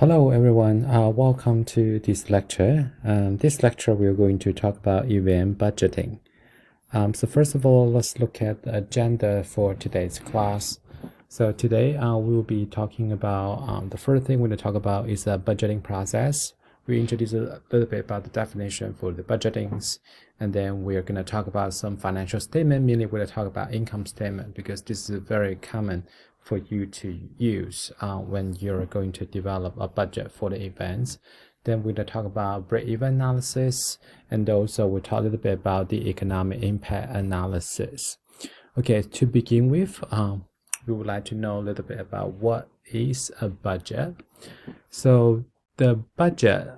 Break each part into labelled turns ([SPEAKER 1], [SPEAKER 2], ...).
[SPEAKER 1] Hello everyone, welcome to this lecture. This lecture we're going to talk about event budgeting. So first of all, let's look at the agenda for today's class. So today we'll be talking about, the first thing we're going to talk about is the budgeting process. We introduce a little bit about the definition for the budgetings, and then we're going to talk about some financial statement, mainly we're going to talk about income statement because this is very common for you to use when you're going to develop a budget for the events. Then we're going to talk about break-even analysis, and also we'll talk a little bit about the economic impact analysis. Okay, to begin with, we would like to know a little bit about what is a budget. So the budget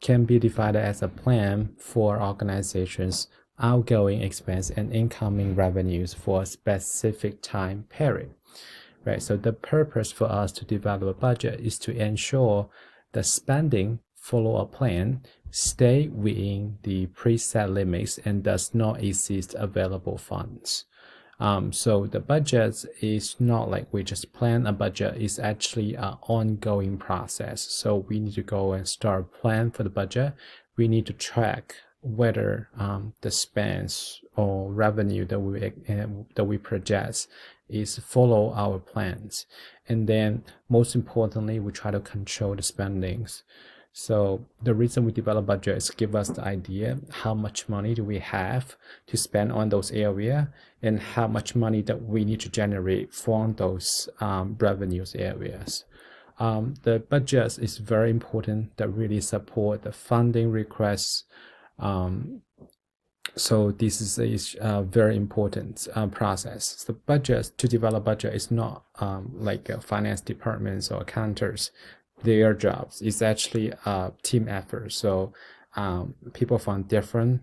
[SPEAKER 1] can be divided as a plan for organizations' outgoing expense and incoming revenues for a specific time period. Right, so the purpose for us to develop a budget is to ensure the spending follow a plan, stay within the preset limits, and does not exceed available funds. So the budget is not like we just plan a budget, it's actually an ongoing process. So we need to go and start plan for the budget. We need to track whether the spends or revenue that we project is follow our plans. And then most importantly, we try to control the spendings. So the reason we develop budget is give us the idea how much money do we have to spend on those areas and how much money that we need to generate from those revenues areas. The budget is very important that really support the funding requests. So this is a very important process. The budget, to develop budget, is not like finance departments or accountants, their jobs. It's actually a team effort. So people from different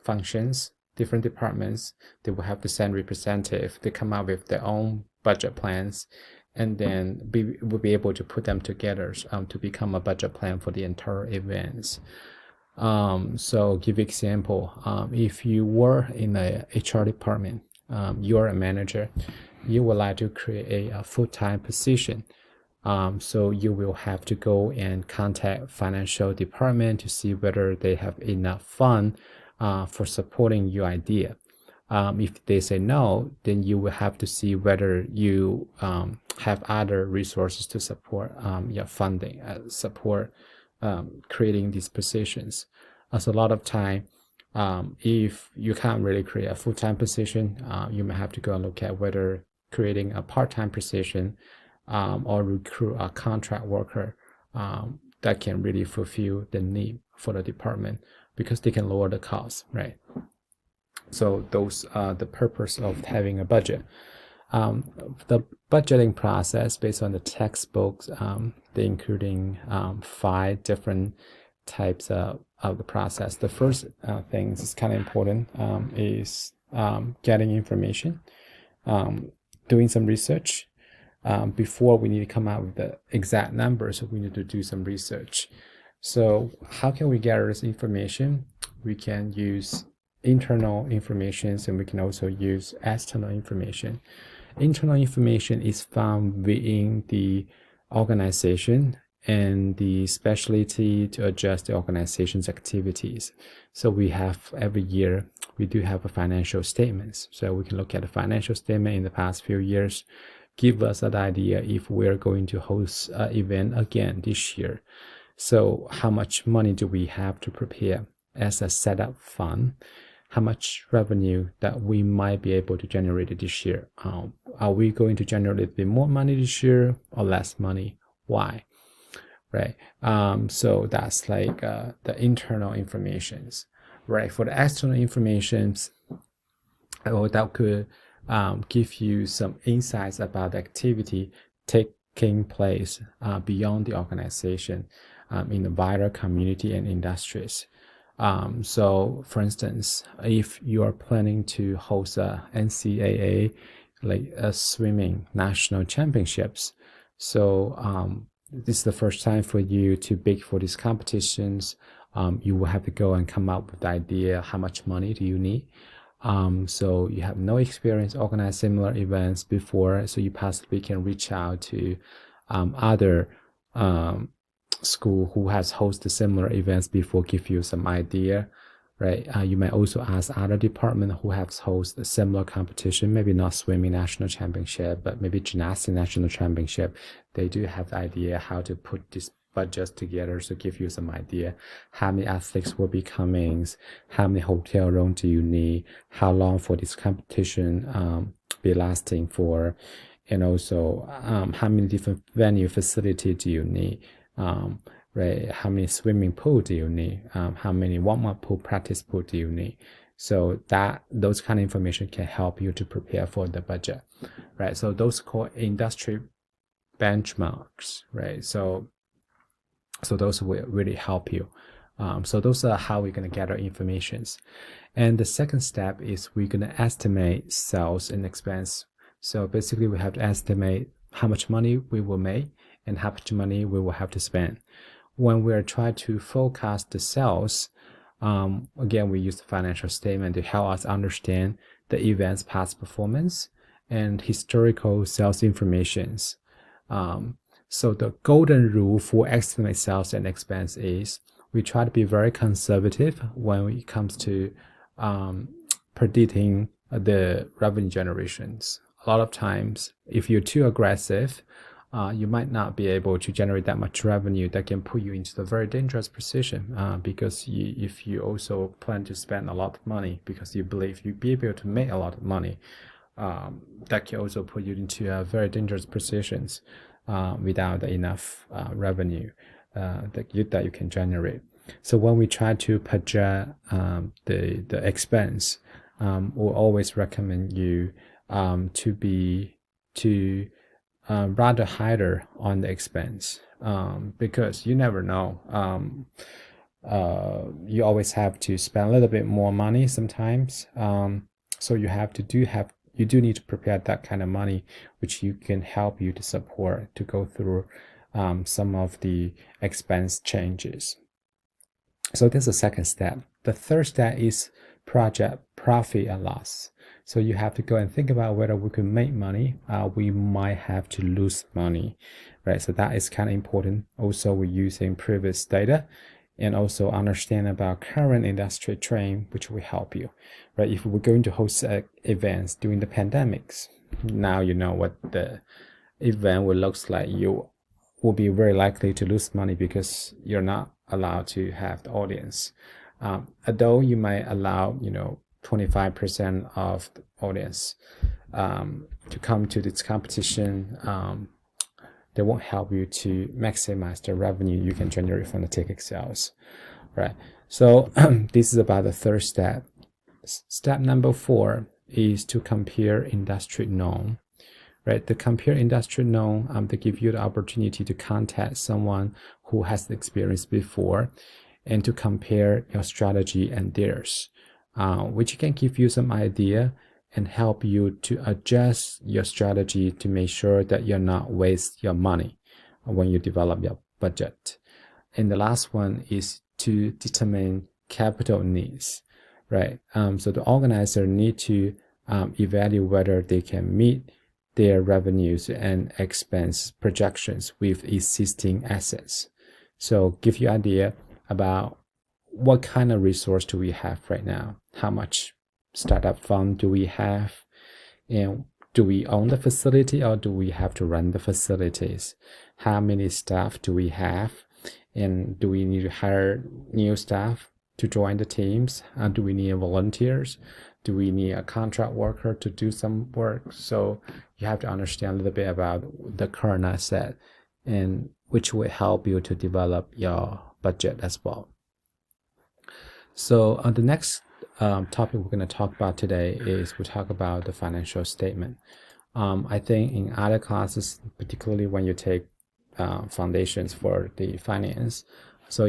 [SPEAKER 1] functions, different departments, they will have to send representative. They come up with their own budget plans, and then we'll be able to put them together to become a budget plan for the entire events. So give example, if you were in a HR department, you're a manager, you would like to create a full-time position. So you will have to go and contact financial department to see whether they have enough fund for supporting your idea. If they say no, then you will have to see whether you have other resources to support your funding, support creating these positions. As a lot of time, if you can't really create a full-time position, you may have to go and look at whether creating a part-time position or recruit a contract worker that can really fulfill the need for the department because they can lower the cost, right? So those are the purpose of having a budget. The budgeting process based on the textbooks, they including 5 different types of the process. The first thing is kind of important is getting information, doing some research. Before we need to come out with the exact numbers, we need to do some research. So how can we gather this information? We can use internal information, and we can also use external information. Internal information is found within the organization and the specialty to adjust the organization's activities. So we have every year, we do have a financial statements. So we can look at the financial statement in the past few years, give us an idea if we're going to host an event again this year. So how much money do we have to prepare as a setup fund? How much revenue that we might be able to generate this year? Are we going to generate a bit more money this year or less money? Why? Right. So that's like the internal informations. Right. For the external informations, that could give you some insights about the activity taking place beyond the organization in the wider community and industries. So for instance, if you are planning to host a NCAA, like a swimming national championships, so this is the first time for you to bid for these competitions. You will have to go and come up with the idea, how much money do you need? So you have no experience organizing similar events before, so you possibly can reach out to other school who has hosted similar events before give you some idea, right? You might also ask other department who have hosted a similar competition, maybe not swimming national championship, but maybe gymnastics national championship. They do have the idea how to put this budgets together, so give you some idea how many athletes will be coming, how many hotel rooms do you need, how long for this competition be lasting for, and also how many different venue facility do you need, right? How many swimming pool do you need? How many warm-up pool, practice pool do you need? So that those kind of information can help you to prepare for the budget, right? So those called industry benchmarks, right? So those will really help you. So those are how we're going to gather informations. And the second step is we're going to estimate sales and expense. So basically we have to estimate how much money we will make and how much money we will have to spend. When we're trying to forecast the sales, again, we use the financial statement to help us understand the event's past performance and historical sales informations. So the golden rule for estimate sales and expense is we try to be very conservative when it comes to predicting the revenue generations. A lot of times, if you're too aggressive, you might not be able to generate that much revenue that can put you into the very dangerous position, because if you also plan to spend a lot of money because you believe you'll be able to make a lot of money, that can also put you into very dangerous positions without enough revenue that you can generate. So when we try to project the expense, we'll always recommend you to rather higher on the expense, because you never know. You always have to spend a little bit more money sometimes. So you do need to prepare that kind of money, which you can help you to support to go through some of the expense changes. So this is the second step. The third step is project profit and loss. So you have to go and think about whether we can make money. We might have to lose money, right? So that is kind of important. Also, we're using previous data and also understand about current industry trend, which will help you, right? If we're going to host events during the pandemics, now you know what the event will look like. You will be very likely to lose money because you're not allowed to have the audience. Although you might allow, 25% of the audience to come to this competition, they won't help you to maximize the revenue you can generate from the ticket sales, right? So this is about the third step. Step number 4 is to compare industry norm, right? To compare industry norm, to give you the opportunity to contact someone who has experience before and to compare your strategy and theirs, which can give you some idea and help you to adjust your strategy to make sure that you're not waste your money when you develop your budget. And the last one is to determine capital needs, right? So the organizer need to evaluate whether they can meet their revenues and expense projections with existing assets. So give you idea about what kind of resource do we have right now, how much startup fund do we have, and do we own the facility or do we have to run the facilities, how many staff do we have, and do we need to hire new staff to join the teams, do we need volunteers, do we need a contract worker to do some work? So you have to understand a little bit about the current asset, and which will help you to develop your budget as well. So the next topic we're going to talk about today is we talk about the financial statement. I think in other classes, particularly when you take foundations for the finance, so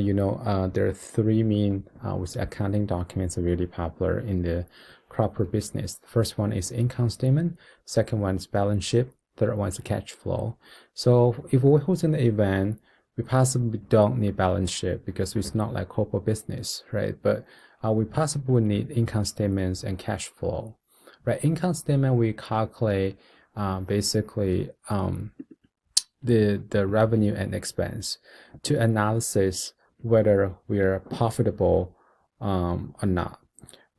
[SPEAKER 1] there are 3 main with accounting documents are really popular in the corporate business. The first one is income statement, second one is balance sheet, third one is cash flow. So if we're hosting the event, we possibly don't need balance sheet because it's not like corporate business, right? But we possibly need income statements and cash flow, right? Income statement, we calculate basically the revenue and expense to analysis whether we are profitable or not.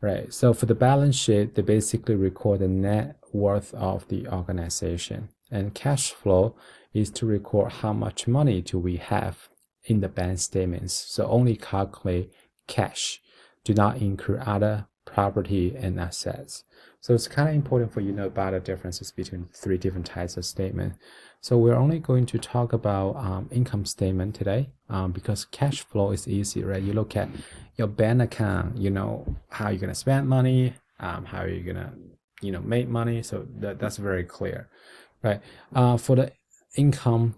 [SPEAKER 1] Right. So for the balance sheet, they basically record the net worth of the organization. And cash flow is to record how much money do we have in the bank statements. So only calculate cash, do not include other property and assets. So it's kind of important for you to know about the differences between three different types of statement. So we're only going to talk about income statement today because cash flow is easy, right? You look at your bank account, you know how you're gonna spend money, how you're gonna, make money. So that's very clear, right? For the income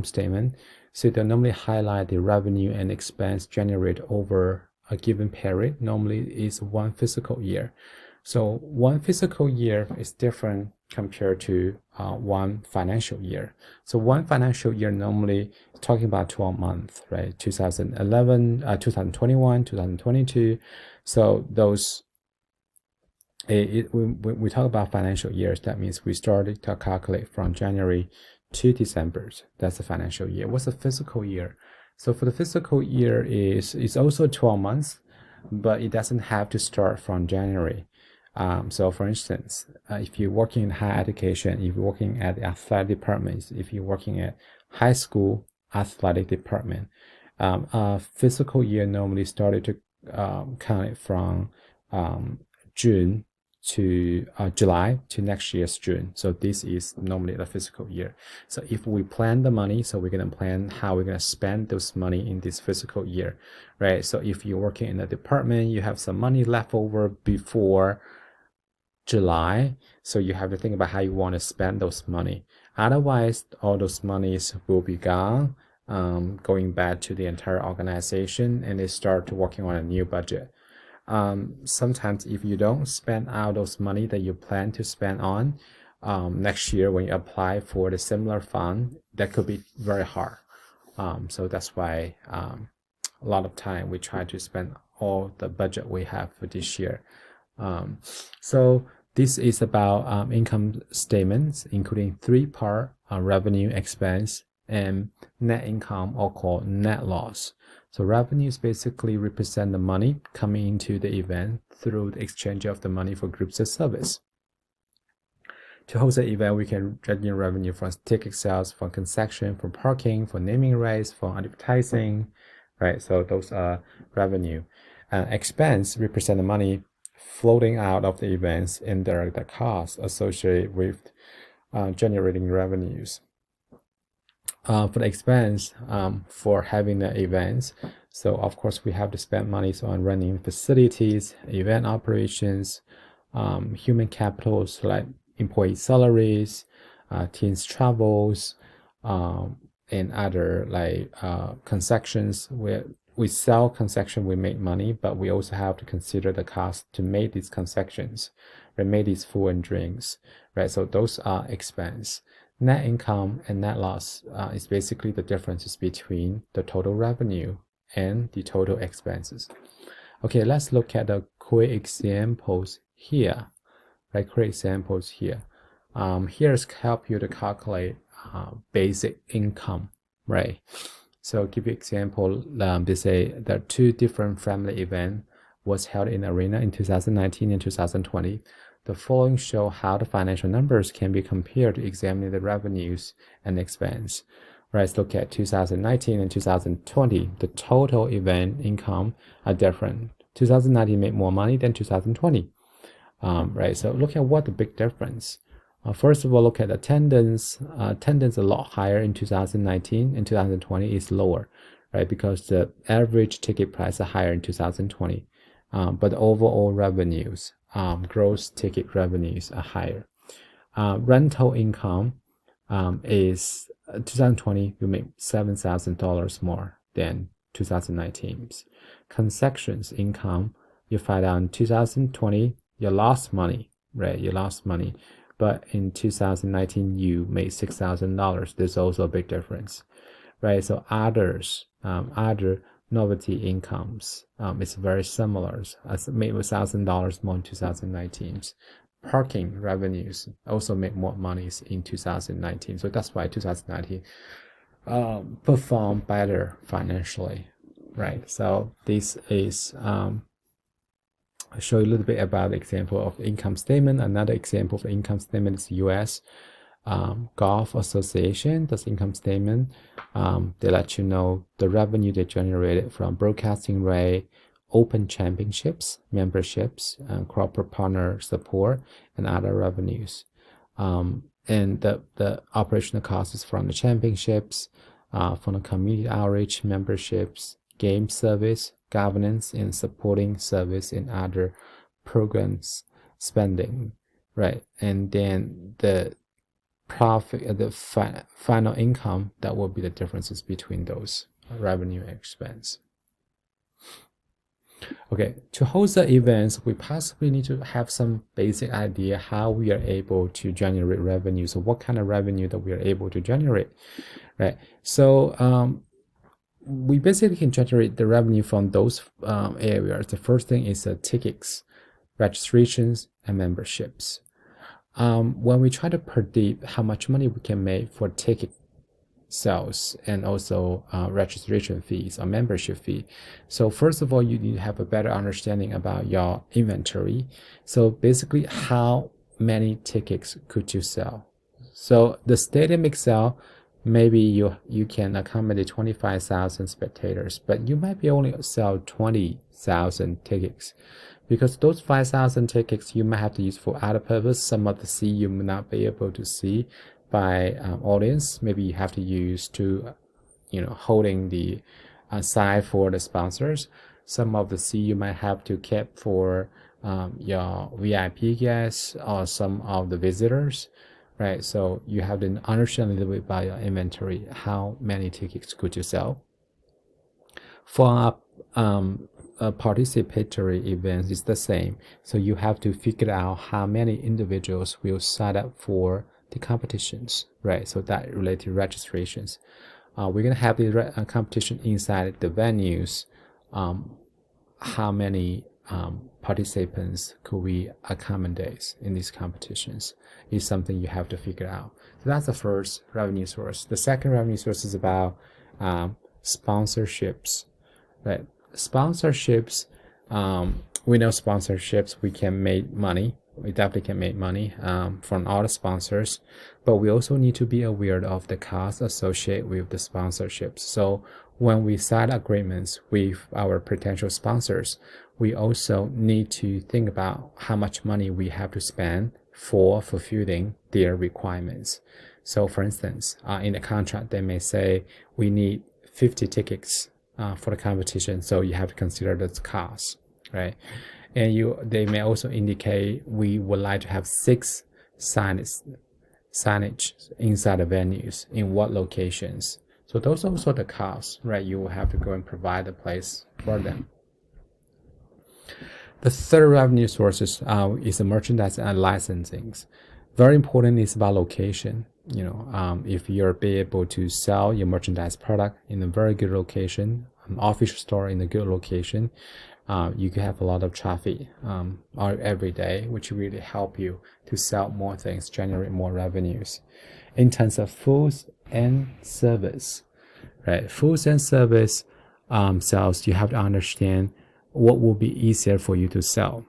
[SPEAKER 1] statement, so they normally highlight the revenue and expense generated over a given period. Normally is one fiscal year. So one fiscal year is different compared to one financial year. So one financial year normally is talking about 12 months, right? 2011, 2021, 2022. So those, when we talk about financial years, that means we started to calculate from January to December. That's the financial year. What's the fiscal year? So for the fiscal year is also 12 months, but it doesn't have to start from January. So for instance, if you're working in higher education, if you're working at the athletic departments, if you're working at high school athletic department, fiscal year normally started to count it from June to July to next year's June. So this is normally the fiscal year. So if we plan the money, so we're going to plan how we're going to spend those money in this fiscal year, right? So if you're working in a department, you have some money left over before July, so you have to think about how you want to spend those money. Otherwise, all those monies will be gone, going back to the entire organization, and they start working on a new budget. Sometimes if you don't spend out those money that you plan to spend on next year when you apply for the similar fund, that could be very hard. So that's why a lot of time we try to spend all the budget we have for this year. So this is about income statements, including three part: revenue, expense, and net income, or called net loss. So revenues basically represent the money coming into the event through the exchange of the money for groups of service. To host an event, we can generate revenue from ticket sales, from concession, from parking, for naming rights, for advertising, right? So those are revenue. Expense represent the money floating out of the events and the costs associated with generating revenues. For the expense for having the events, so of course we have to spend money on running facilities, event operations, human capitals like employee salaries, teams travels, and other like concessions. Where we sell concession, we make money, but we also have to consider the cost to make these concessions, right? Make these food and drinks, right? So those are expense. Net income and net loss is basically the differences between the total revenue and the total expenses. Okay, let's look at the quick examples here. Right, quick examples here. Here's help you to calculate basic income, right? So give you example. They say there are two different family events was held in arena in 2019 and 2020. The following show how the financial numbers can be compared to examine the revenues and expense. Right, let's look at 2019 and 2020. The total event income are different. 2019 made more money than 2020. Right, so look at what the big difference. First of all, look at attendance. Attendance a lot higher in 2019, and 2020 is lower, right? Because the average ticket price is higher in 2020, but overall revenues, gross ticket revenues are higher. Rental income is 2020 you make $7,000 more than 2019's. Concessions income, you find out in 2020 you lost money, right? You lost money, but in 2019 you made $6,000. There's also a big difference, right? So others, other novelty incomes, it's very similar. As made $1,000 more in 2019. parking revenues also make more money in 2019. So that's why 2019 perform better financially, right? So this is I'll show you a little bit about the example of the income statement. Another example of the income statement is U.S. Golf Association. That's income statement. They let you know the revenue they generated from broadcasting rate, open championships, memberships, corporate partner support, and other revenues. And the operational costs from the championships, from the community outreach memberships, game service, governance, and supporting service and other programs spending, right? And then the profit, the final income, that will be the differences between those revenue and expense. Okay, to host the events, we possibly need to have some basic idea how we are able to generate revenue. So what kind of revenue that we are able to generate, right? So we basically can generate the revenue from those areas. The first thing is tickets, registrations, and memberships. When we try to predict how much money we can make for ticket sales and also registration fees or membership fee. So first of all, you need to have a better understanding about your inventory. So basically, how many tickets could you sell? So the Stadium Excel, maybe you can accommodate 25,000 spectators, but you might be only sell 20,000 tickets, because those 5,000 tickets you might have to use for other purpose. Some of the see you may not be able to see by audience. Maybe you have to use to, holding the side for the sponsors. Some of the C you might have to keep for your VIP guests or some of the visitors, right? So you have to understand a little bit about your inventory. How many tickets could you sell? For a participatory event is the same. So you have to figure out how many individuals will sign up for the competitions, right? So that related registrations. We're gonna have the competition inside the venues. How many participants could we accommodate in these competitions is something you have to figure out. So that's the first revenue source. The second revenue source is about sponsorships, right? Sponsorships, we know sponsorships, we can make money. We definitely can make money from all the sponsors, but we also need to be aware of the costs associated with the sponsorships. So when we sign agreements with our potential sponsors, we also need to think about how much money we have to spend for fulfilling their requirements. So for instance, in the contract, they may say we need 50 tickets for the competition, so you have to consider the cost, right? And they may also indicate we would like to have 6 signage inside the venues, in what locations. So those are also the costs, right? You will have to go and provide the place for them. The third revenue source is the merchandise and licensing. Very important is about location. If you're be able to sell your merchandise product in a very good location, an official store in a good location, you can have a lot of traffic every day, which really help you to sell more things, generate more revenues. In terms of foods and service, right? Foods and service sales, you have to understand what will be easier for you to sell.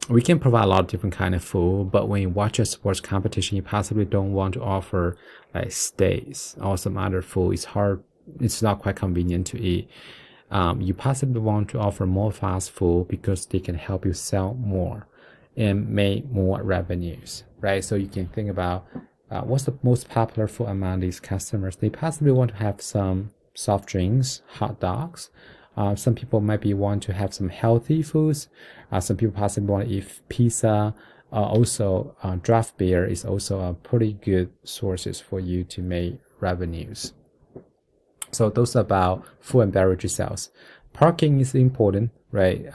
[SPEAKER 1] We can provide a lot of different kind of food, but when you watch a sports competition, you possibly don't want to offer like steaks or some other food. It's hard. It's not quite convenient to eat. You possibly want to offer more fast food because they can help you sell more and make more revenues, right? So you can think about what's the most popular food among these customers. They possibly want to have some soft drinks, hot dogs. Some people might want to have some healthy foods. Some people possibly want to eat pizza. Also, draft beer is also a pretty good sources for you to make revenues. So those are about food and beverage sales. Parking is important, right?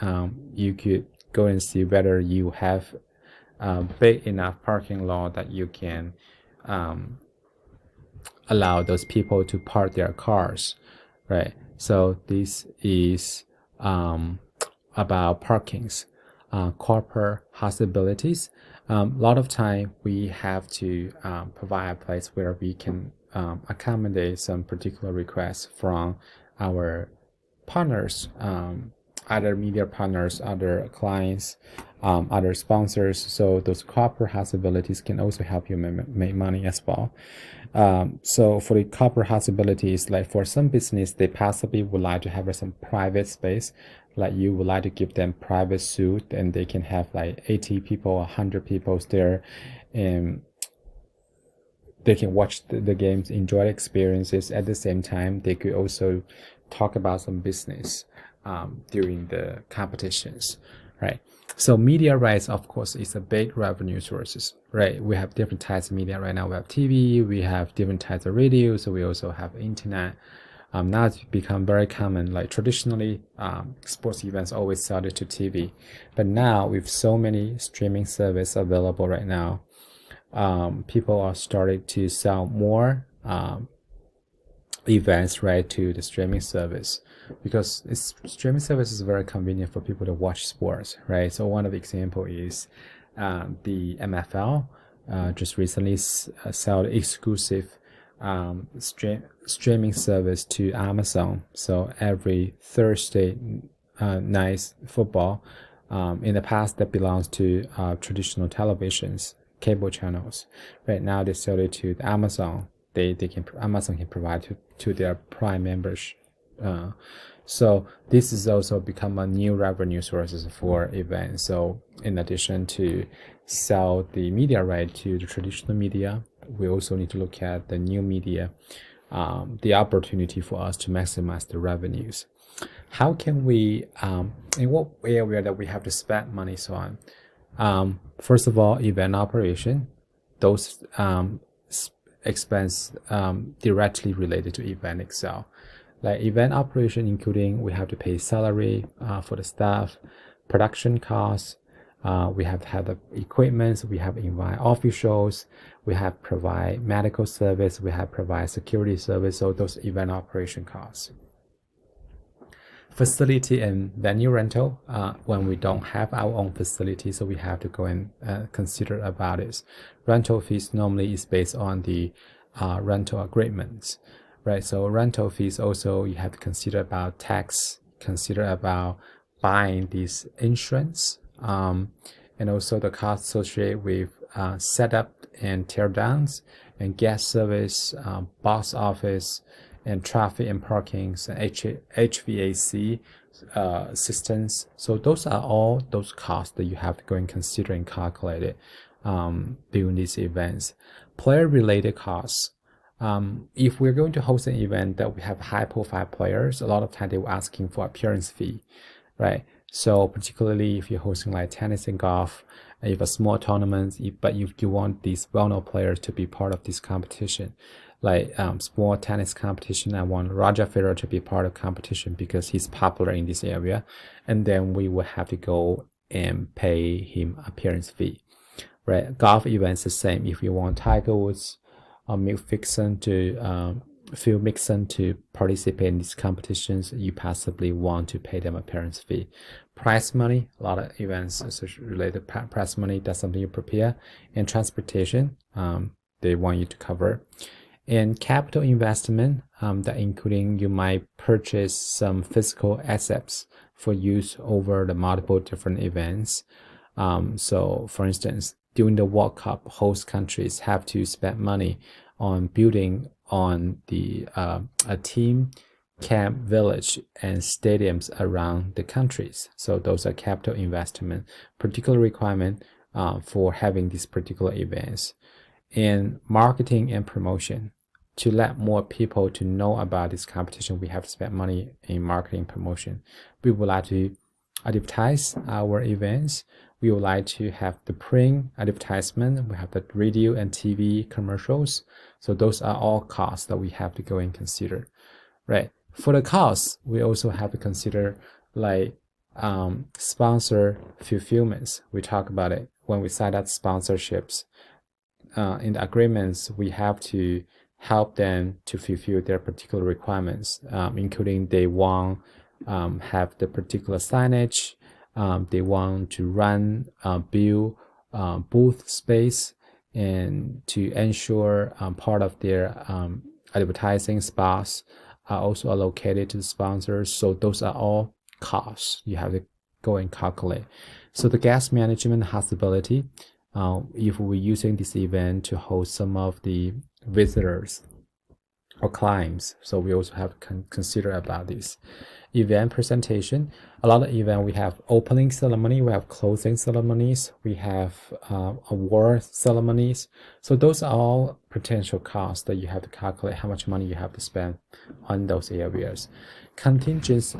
[SPEAKER 1] You could go and see whether you have a big enough parking lot that you can allow those people to park their cars, right? So this is about parkings. corporate hospitalities. A lot of time we have to provide a place where we can accommodate some particular requests from our partners, other media partners, other clients, other sponsors. So those corporate hospitalities can also help you make money as well. So for the corporate hospitalities, like for some business, they possibly would like to have some private space. Like you would like to give them private suite, and they can have like 80 people, 100 people there, and they can watch the games, enjoy experiences. At the same time, they could also talk about some business during the competitions, right? So media rights, of course, is a big revenue sources, right? We have different types of media right now. We have TV, we have different types of radio, so we also have internet. Now it's become very common. Like traditionally, sports events always sold to TV, but now with so many streaming services available right now, people are starting to sell more events right to the streaming service, because streaming service is very convenient for people to watch sports, right? So one of the example is the MFL just recently sold exclusive streaming service to Amazon. So every Thursday night football, in the past that belongs to traditional televisions, cable channels. Right now they sell it to Amazon. Amazon can provide to their Prime members. So this is also become a new revenue sources for events. So in addition to sell the media right to the traditional media, we also need to look at the new media, the opportunity for us to maximize the revenues. How can we, in what area that we have to spend money on? First of all, event operation, those expense directly related to event itself. Like event operation, including we have to pay salary for the staff, production costs, we have to have the equipment, we have invite officials, we have provide medical service, we have provide security service, so those event operation costs. Facility and venue rental, when we don't have our own facility, so we have to go and consider about it. Rental fees normally is based on the rental agreements, right? So rental fees also you have to consider about tax, consider about buying this insurance, and also the cost associated with setup and tear downs and gas service, box office, and traffic and parkings, and HVAC systems. So those are all those costs that you have to go and consider and calculate it during these events. Player related costs. If we're going to host an event that we have high profile players, a lot of time they were asking for appearance fee, right? So particularly if you're hosting like tennis and golf, you have a small tournament, but you want these well-known players to be part of this competition, like small tennis competition, I want Roger Federer to be part of competition because he's popular in this area, and then we will have to go and pay him appearance fee, right? Golf events the same. If you want Tiger Woods or Phil Mixon to participate in these competitions, you possibly want to pay them appearance fee. Prize money, a lot of events related prize money, that's something you prepare. And transportation, they want you to cover. And capital investment, that including you might purchase some physical assets for use over the multiple different events. So for instance, during the World Cup, host countries have to spend money on building on the a team camp village and stadiums around the countries. So those are capital investment, particular requirement for having these particular events. And marketing and promotion, to let more people to know about this competition, we have to spend money in marketing promotion. We would like to advertise our events. We would like to have the print advertisement. We have the radio and TV commercials. So those are all costs that we have to go and consider, right? For the costs, we also have to consider like sponsor fulfillments. We talk about it when we sign up sponsorships. In the agreements, we have to help them to fulfill their particular requirements, including they want have the particular signage, They want to run, build booth space, and to ensure part of their advertising spots are also allocated to the sponsors. So those are all costs you have to go and calculate. So the guest management has the ability, if we're using this event to host some of the visitors or clients. So we also have to consider about this. Event presentation. A lot of event, we have opening ceremony, we have closing ceremonies, we have award ceremonies. So those are all potential costs that you have to calculate how much money you have to spend on those areas. Contingent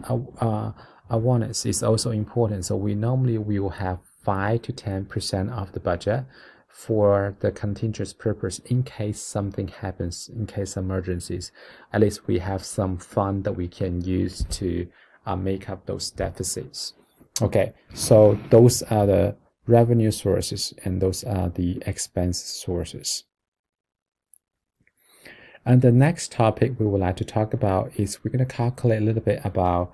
[SPEAKER 1] awareness is also important. So we normally will have 5 to 10% of the budget for the contingent purpose in case something happens, in case emergencies. At least we have some fund that we can use to make up those deficits. Okay, so those are the revenue sources and those are the expense sources. And the next topic we would like to talk about is we're going to calculate a little bit about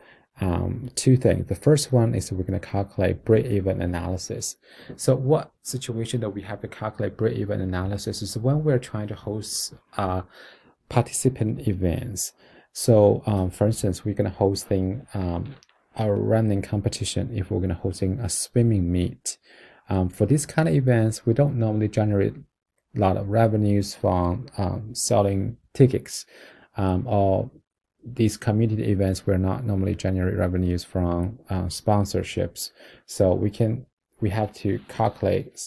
[SPEAKER 1] two things. The first one is we're going to calculate break-even analysis. So what situation that we have to calculate break-even analysis is when we're trying to host participant events. So for instance, we're going to hosting a running competition. If we're going to hosting a swimming meet, for this kind of events, we don't normally generate a lot of revenues from selling tickets, or these community events will not normally generate revenues from sponsorships. So we have to calculate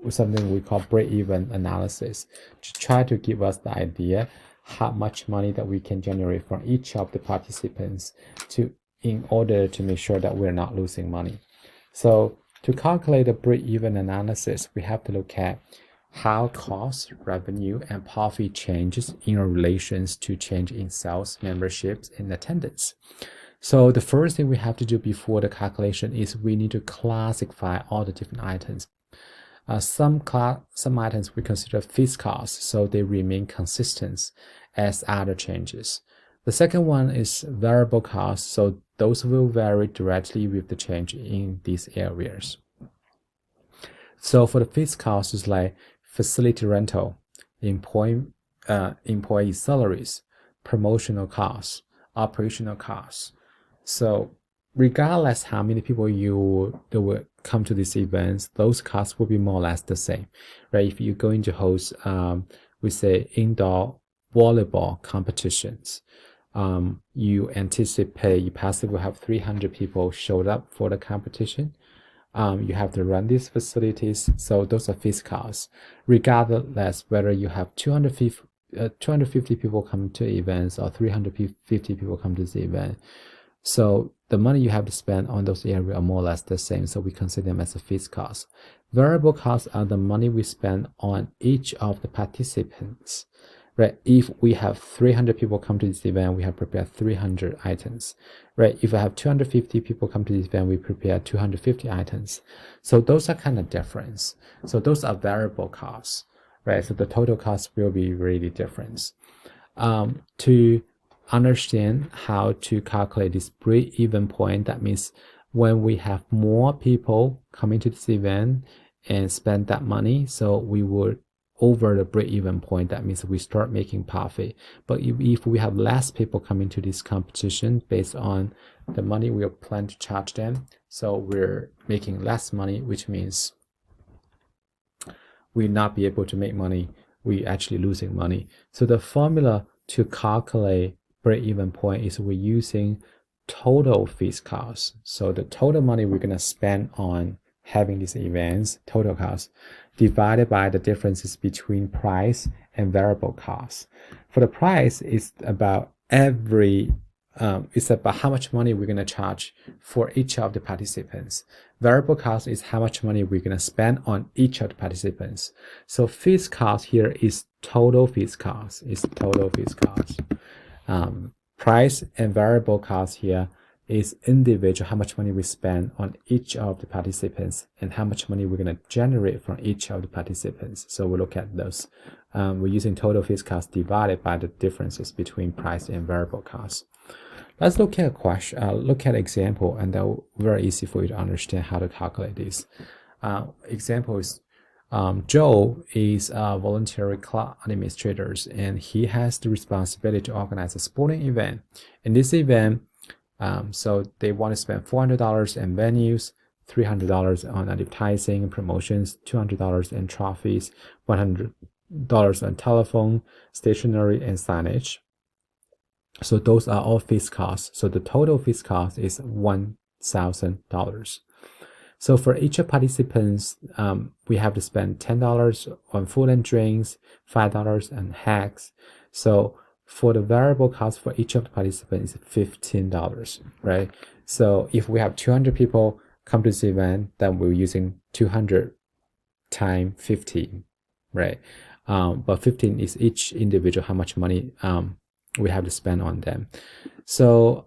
[SPEAKER 1] something we call break-even analysis to try to give us the idea how much money that we can generate from each of the participants in order to make sure that we're not losing money. So to calculate the break-even analysis, we have to look at how cost, revenue, and profit changes in relations to change in sales, memberships, and attendance. So the first thing we have to do before the calculation is we need to classify all the different items. Some items we consider fixed costs, so they remain consistent as other changes. The second one is variable costs, so those will vary directly with the change in these areas. So for the fixed costs, it's like facility rental, employee salaries, promotional costs, operational costs. So regardless how many people that will come to these events, those costs will be more or less the same, right? If you're going to host, we say indoor volleyball competitions, you anticipate you possibly will have 300 people showed up for the competition. You have to run these facilities, so those are fixed costs. Regardless whether you have 250 people come to events or 350 people come to the event, so the money you have to spend on those areas are more or less the same, so we consider them as a fixed cost. Variable costs are the money we spend on each of the participants. Right, if we have 300 people come to this event, we have prepared 300 items. Right, if I have 250 people come to this event, we prepare 250 items. So those are kind of different. So those are variable costs, right? So the total cost will be really different. To understand how to calculate this break-even point, that means when we have more people coming to this event and spend that money, so we would over the break-even point, that means we start making profit. But if we have less people coming to this competition based on the money we plan to charge them, so we're making less money, which means we not be able to make money, we actually losing money. So the formula to calculate break-even point is we're using total fixed costs. So the total money we're going to spend on having these events, total cost, divided by the differences between price and variable costs. For the price, it's about it's about how much money we're going to charge for each of the participants. Variable cost is how much money we're going to spend on each of the participants. So fixed cost here is total fixed cost. Price and variable cost here is individual, how much money we spend on each of the participants and how much money we're going to generate from each of the participants. So we'll look at those. We're using total fixed cost divided by the differences between price and variable cost. Let's look at a question, look at an example, and that will be very easy for you to understand how to calculate this. Example is Joe is a voluntary club administrator, and he has the responsibility to organize a sporting event. In this event, so they want to spend $400 in venues, $300 on advertising and promotions, $200 in trophies, $100 on telephone, stationery, and signage. So those are all fixed costs. So the total fixed cost is $1,000. So for each of participants, we have to spend $10 on food and drinks, $5 on hacks. So for the variable cost for each of the participants is $15, right? So if we have 200 people come to this event, then we're using 200 times 15, right? But 15 is each individual how much money we have to spend on them. So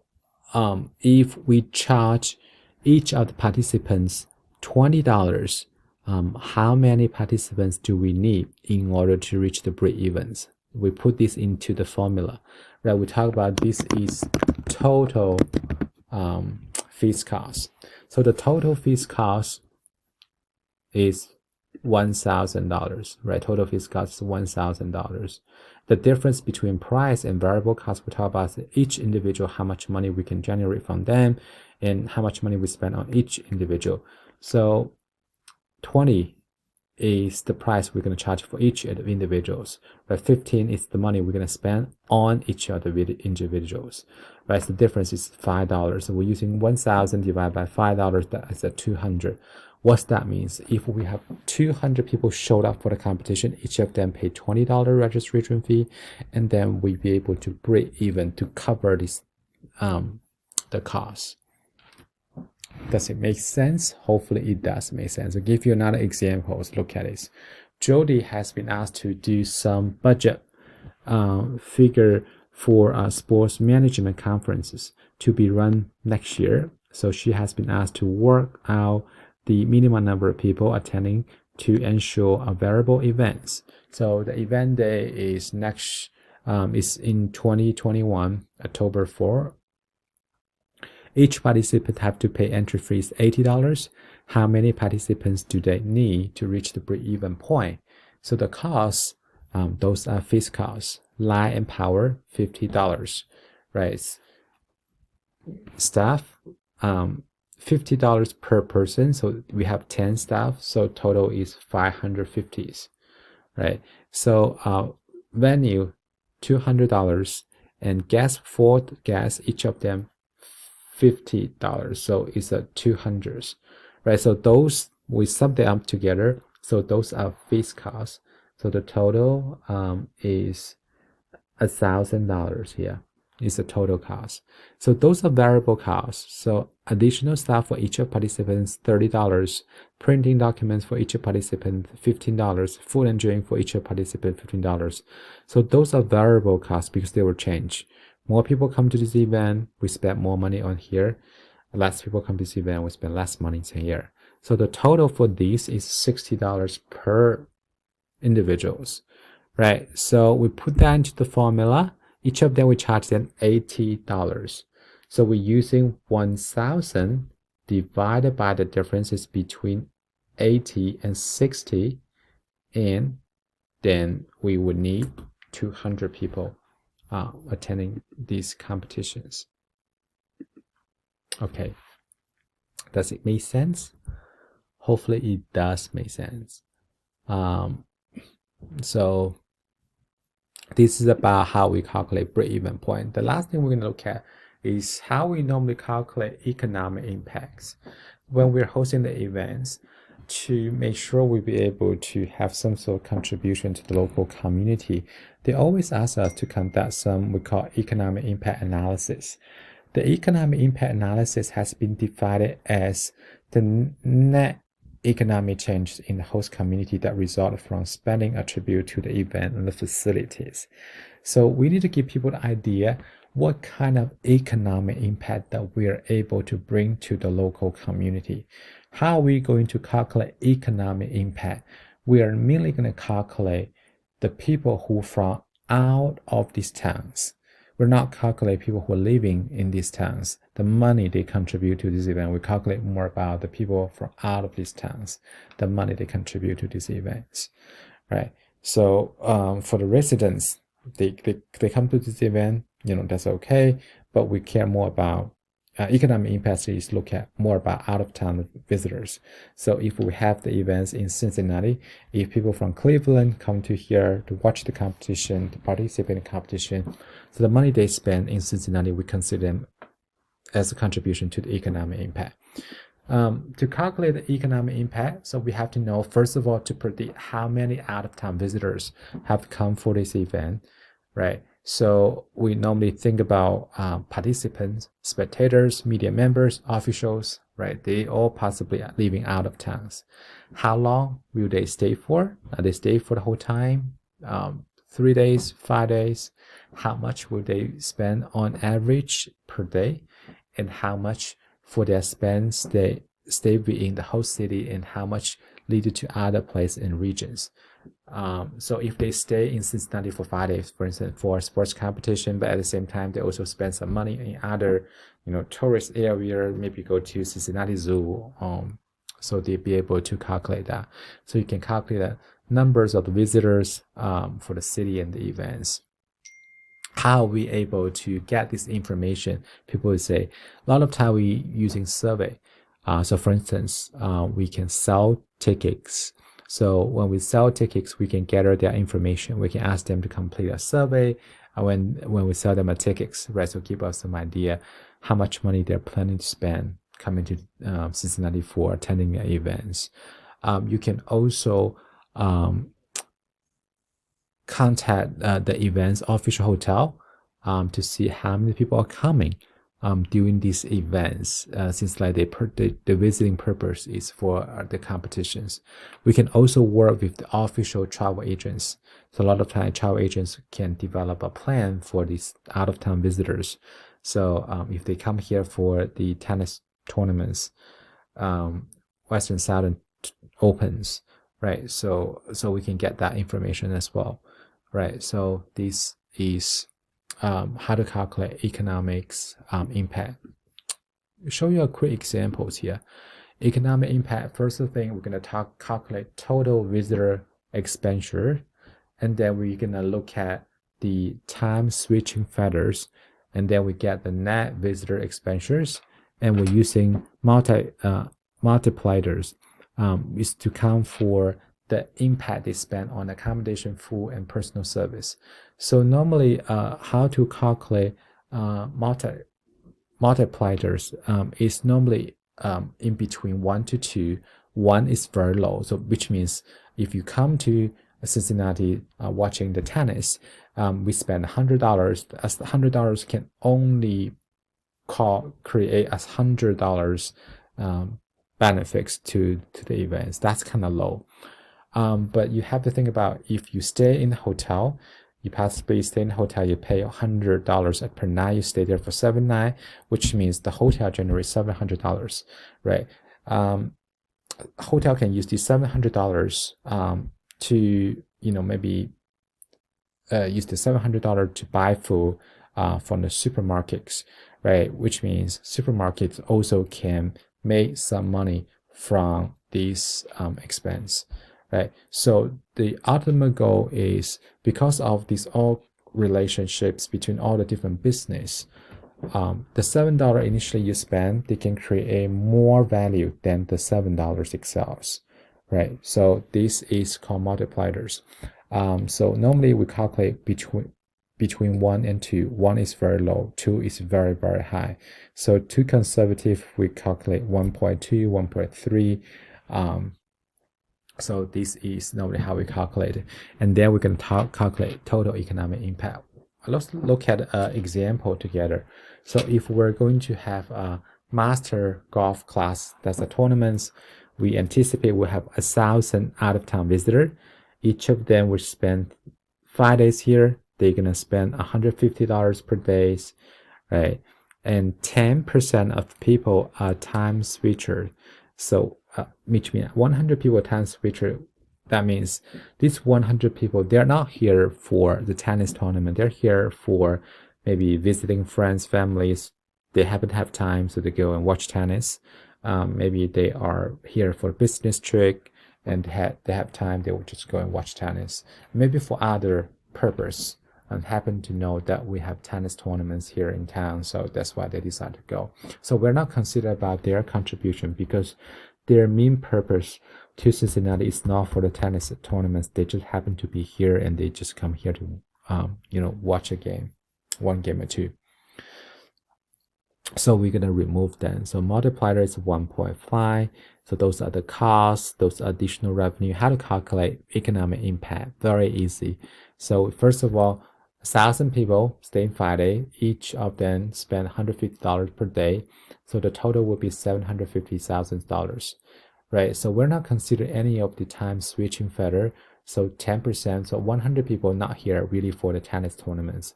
[SPEAKER 1] if we charge each of the participants $20, how many participants do we need in order to reach the break-evens? We put this into the formula, right? We talk about this is total fixed cost. So the total fixed cost is $1,000, right? Total fixed cost is $1,000. The difference between price and variable cost, we talk about each individual, how much money we can generate from them, and how much money we spend on each individual. So 20 is the price we're going to charge for each of the individuals, but 15 is the money we're going to spend on each of the individuals, right? So the difference is $5. So we're using 1,000 divided by $5, that is 200. What that means, if we have 200 people showed up for the competition, each of them pay $20 registration fee, and then we'll be able to break even to cover this the cost. Does it make sense? Hopefully it does make sense. I'll give you another example. Look at this. Jody has been asked to do some budget figure for sports management conferences to be run next year. So she has been asked to work out the minimum number of people attending to ensure available events. So the event day is is in 2021, October 4. Each participant have to pay entry fees $80. How many participants do they need to reach the break-even point? So the costs, those are fixed costs. Light and power, $50, right? Staff, $50 per person. So we have 10 staff. So total is $550, right? So venue, $200, and gas, 4 gas, each of them $50. So it's a 200, right? So those, we sum them up together. So those are fixed costs. So the total is $1,000 here. Is the total cost. So those are variable costs. So additional staff for each of participants, $30. Printing documents for each participant, $15. Food and drink for each participant, $15. So those are variable costs because they will change. More people come to this event, we spend more money on here. Less people come to this event, we spend less money in here. So the total for these is $60 per individuals, right? So we put that into the formula. Each of them we charge them $80. So we're using 1,000 divided by the differences between 80 and 60, and then we would need 200 people attending these competitions. Okay, does it make sense? Hopefully it does make sense. So this is about how we calculate break-even point. The last thing we're going to look at is how we normally calculate economic impacts when we're hosting the events to make sure we'll be able to have some sort of contribution to the local community. They always ask us to conduct some we call economic impact analysis. The economic impact analysis has been divided as the net economic change in the host community that result from spending attributed to the event and the facilities. So we need to give people the idea what kind of economic impact that we are able to bring to the local community. How are we going to calculate economic impact? We are merely going to calculate the people who from out of these towns. we're not calculate people who are living in these towns, the money they contribute to this event. We calculate more about the people from out of these towns, the money they contribute to these events, right? So for the residents, they come to this event, that's okay, but we care more about economic impact is look at more about out-of-town visitors. So if we have the events in Cincinnati, if people from Cleveland come to here to watch the competition, to participate in the competition, so the money they spend in Cincinnati, we consider them as a contribution to the economic impact. To calculate the economic impact, so we have to know, first of all, to predict how many out-of-town visitors have come for this event, right? So we normally think about participants, spectators, media members, officials, right? They all possibly are living out of towns. How long will they stay for? They stay for the whole time? 3 days, 5 days? How much will they spend on average per day? And how much for their spend stay within the whole city, and how much lead to other places and regions? So if they stay in Cincinnati for 5 days, for instance, for a sports competition, but at the same time they also spend some money in other, tourist area, maybe go to Cincinnati Zoo, so they'll be able to calculate that. So you can calculate the numbers of the visitors for the city and the events. How are we able to get this information? People would say a lot of time we using survey. So for instance, we can sell tickets. So when we sell tickets, we can gather their information. We can ask them to complete a survey when we sell them a tickets, right? So give us some idea how much money they're planning to spend coming to Cincinnati for attending the events. You can also contact the event's official hotel to see how many people are coming during these events, since like the visiting purpose is for the competitions. We can also work with the official travel agents. So a lot of time travel agents can develop a plan for these out-of-town visitors. So if they come here for the tennis tournaments, Western Southern Opens, right? So we can get that information as well, right? So this is how to calculate economics impact. I'll show you a quick examples here. Economic impact, first thing we're going to calculate total visitor expenditure, and then we're going to look at the time switching factors, and then we get the net visitor expenditures, and we're using multipliers is to count for the impact they spend on accommodation, food, and personal service. So normally, how to calculate multipliers is normally in between 1 to 2. 1 is very low, so which means if you come to Cincinnati watching the tennis, we spend $100. As $100 can only create as $100 benefits to the events. That's kind of low. But you have to think about, if you stay in the hotel, you possibly stay in the hotel, you pay $100 per night, you stay there for 7 nights, which means the hotel generates $700, right? Hotel can use these $700 to, maybe use the $700 to buy food from the supermarkets, right? Which means supermarkets also can make some money from this expense, right? So the ultimate goal is, because of these all relationships between all the different business, the $7 initially you spend, they can create more value than the $7 itself, right? So this is called multipliers. So normally we calculate between 1 and 2. 1 is very low, 2 is very, very high. So too conservative, we calculate 1.2, 1.3. So this is normally how we calculate it. And then we can calculate total economic impact. Let's look at an example together. So if we're going to have a master golf class, that's a tournament, we anticipate we'll have 1,000 out-of-town visitors. Each of them will spend 5 days here. They're gonna spend $150 per day, right? And 10% of people are time switcher. So which means 100 people time switcher. That means these 100 people, they're not here for the tennis tournament. They're here for maybe visiting friends, families. They happen to have time, so they go and watch tennis. Maybe they are here for a business trip and they have time, they will just go and watch tennis. Maybe for other purpose, and happen to know that we have tennis tournaments here in town, so that's why they decide to go. So we're not considered about their contribution because their main purpose to Cincinnati is not for the tennis tournaments. They just happen to be here and they just come here to watch a game, one game or two. So we're going to remove them. So multiplier is 1.5. So those are the costs, those additional revenue. How to calculate economic impact? Very easy. So first of all, 1,000 people staying 5 days. Each of them spend $150 per day. So the total will be $750,000, right? So we're not considering any of the time switching factor. So 10%, so 100 people not here really for the tennis tournaments.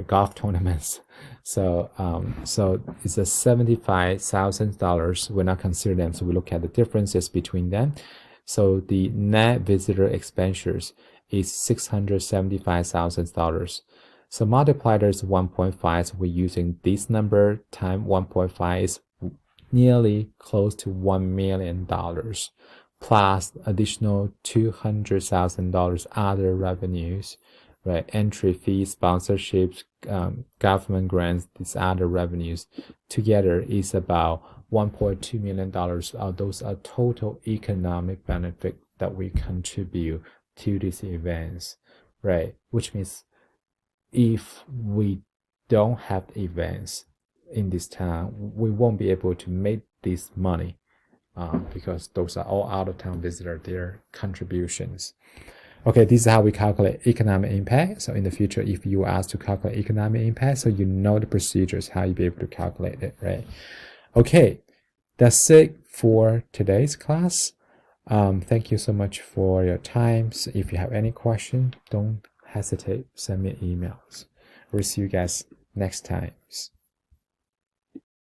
[SPEAKER 1] Golf tournaments. So it's a $75,000. We're not considering them. So we look at the differences between them. So the net visitor expenditures is $675,000. So multiplier is 1.5. So we're using this number time 1.5 is nearly close to $1 million. Plus additional $200,000 other revenues, right? Entry fees, sponsorships, government grants, these other revenues together is about $1.2 million. Those are total economic benefit that we contribute to these events, right? Which means if we don't have events in this town, we won't be able to make this money. Because those are all out-of-town visitors, their contributions. Okay, this is how we calculate economic impact. So in the future, if you are asked to calculate economic impact, so you know the procedures, how you'll be able to calculate it, right? Okay, that's it for today's class. Thank you so much for your time. So if you have any question, don't hesitate, send me emails. We'll see you guys next time.